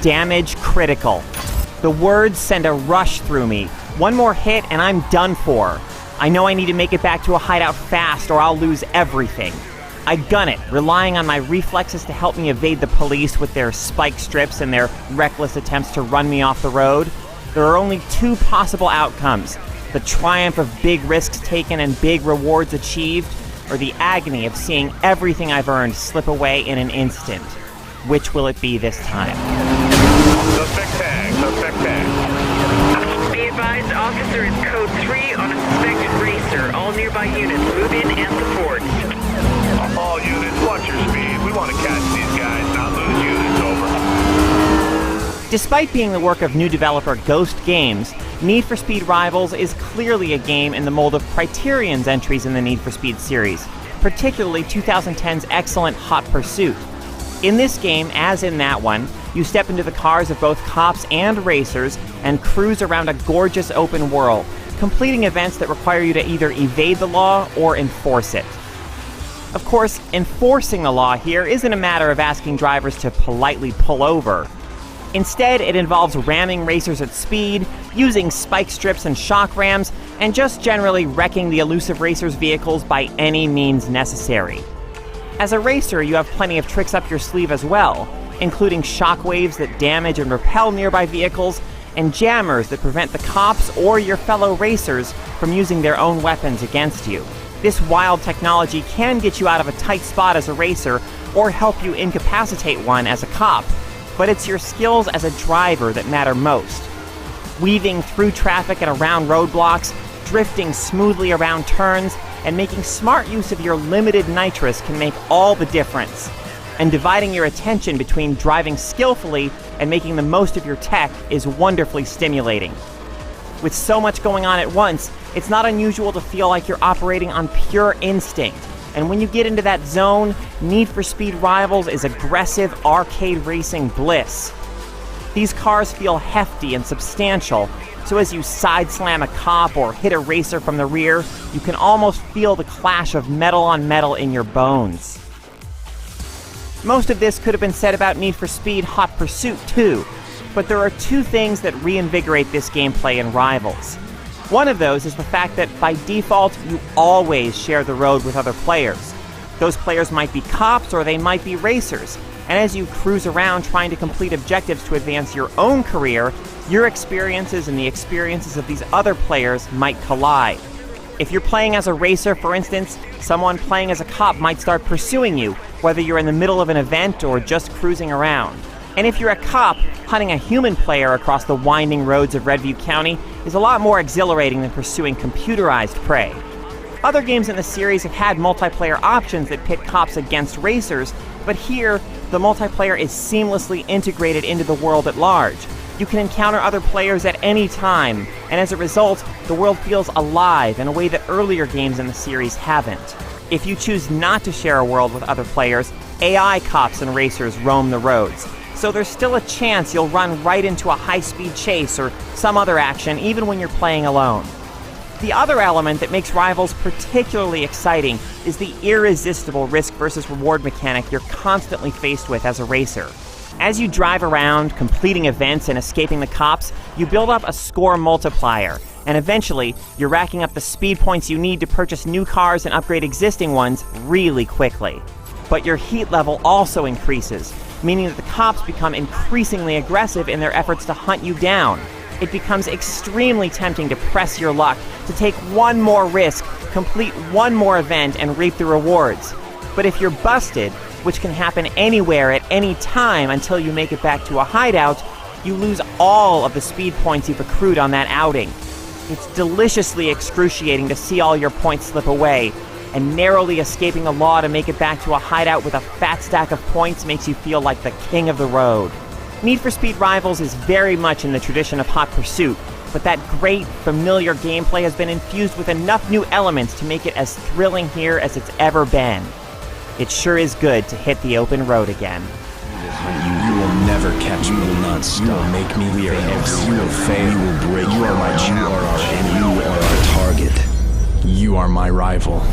damage critical. The words send a rush through me. One more hit and I'm done for. I know I need to make it back to a hideout fast or I'll lose everything. I gun it, relying on my reflexes to help me evade the police with their spike strips and their reckless attempts to run me off the road. There are only two possible outcomes: the triumph of big risks taken and big rewards achieved, or the agony of seeing everything I've earned slip away in an instant. Which will it be this time? Suspect tag. Be advised, officer is code 3 on a suspected racer. All nearby units move in and support. All units, watch your speed. We want to catch these guys, not lose units. Over. Despite being the work of new developer Ghost Games, Need for Speed Rivals is clearly a game in the mold of Criterion's entries in the Need for Speed series, particularly 2010's excellent Hot Pursuit. In this game, as in that one, you step into the cars of both cops and racers and cruise around a gorgeous open world, completing events that require you to either evade the law or enforce it. Of course, enforcing the law here isn't a matter of asking drivers to politely pull over. Instead, it involves ramming racers at speed, using spike strips and shock rams, and just generally wrecking the elusive racers' vehicles by any means necessary. As a racer, you have plenty of tricks up your sleeve as well, including shockwaves that damage and repel nearby vehicles, and jammers that prevent the cops or your fellow racers from using their own weapons against you. This wild technology can get you out of a tight spot as a racer, or help you incapacitate one as a cop, but it's your skills as a driver that matter most. Weaving through traffic and around roadblocks, drifting smoothly around turns, and making smart use of your limited nitrous can make all the difference. And dividing your attention between driving skillfully and making the most of your tech is wonderfully stimulating. With so much going on at once, it's not unusual to feel like you're operating on pure instinct. And when you get into that zone, Need for Speed Rivals is aggressive arcade racing bliss. These cars feel hefty and substantial, so as you side slam a cop or hit a racer from the rear, you can almost feel the clash of metal on metal in your bones. Most of this could have been said about Need for Speed Hot Pursuit too, but there are two things that reinvigorate this gameplay in Rivals. One of those is the fact that by default, you always share the road with other players. Those players might be cops or they might be racers, and as you cruise around trying to complete objectives to advance your own career, your experiences and the experiences of these other players might collide. If you're playing as a racer, for instance, someone playing as a cop might start pursuing you, whether you're in the middle of an event or just cruising around. And if you're a cop, hunting a human player across the winding roads of Redview County is a lot more exhilarating than pursuing computerized prey. Other games in the series have had multiplayer options that pit cops against racers, but here, the multiplayer is seamlessly integrated into the world at large. You can encounter other players at any time, and as a result, the world feels alive in a way that earlier games in the series haven't. If you choose not to share a world with other players, AI cops and racers roam the roads. So there's still a chance you'll run right into a high-speed chase or some other action even when you're playing alone. The other element that makes Rivals particularly exciting is the irresistible risk versus reward mechanic you're constantly faced with as a racer. As you drive around, completing events and escaping the cops, you build up a score multiplier, and eventually, you're racking up the speed points you need to purchase new cars and upgrade existing ones really quickly. But your heat level also increases, meaning that the cops become increasingly aggressive in their efforts to hunt you down. It becomes extremely tempting to press your luck, to take one more risk, complete one more event, and reap the rewards. But if you're busted, which can happen anywhere at any time until you make it back to a hideout, you lose all of the speed points you've accrued on that outing. It's deliciously excruciating to see all your points slip away, and narrowly escaping the law to make it back to a hideout with a fat stack of points makes you feel like the king of the road. Need for Speed Rivals is very much in the tradition of Hot Pursuit, but that great, familiar gameplay has been infused with enough new elements to make it as thrilling here as it's ever been. It sure is good to hit the open road again. You will never catch me. You will not stop. You will make me fail. You will fail. You will break. You are my challenge. You are our target. You are my rival.